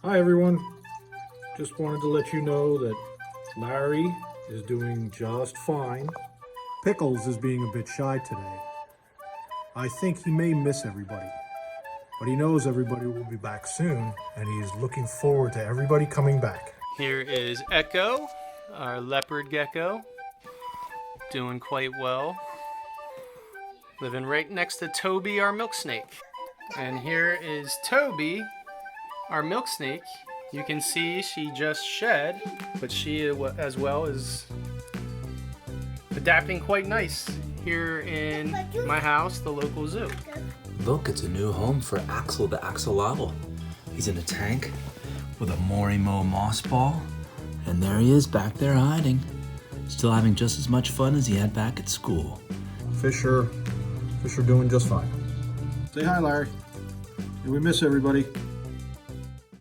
Hi everyone, just wanted to let you know that Larry is doing just fine. Pickles is being a bit shy today. I think he may miss everybody, but he knows everybody will be back soon, and he is looking forward to everybody coming back. Here is Echo, our leopard gecko, doing quite well. Living right next to Toby, our milk snake. And here is Toby, our milk snake. You can see she just shed, but she as well is adapting quite nice here in my house, the local zoo. Look, it's a new home for Axel the axolotl. He's in a tank with a Morimo moss ball, and there he is back there hiding, still having just as much fun as he had back at school. Visser doing just fine. Say hi, Larry. We miss everybody.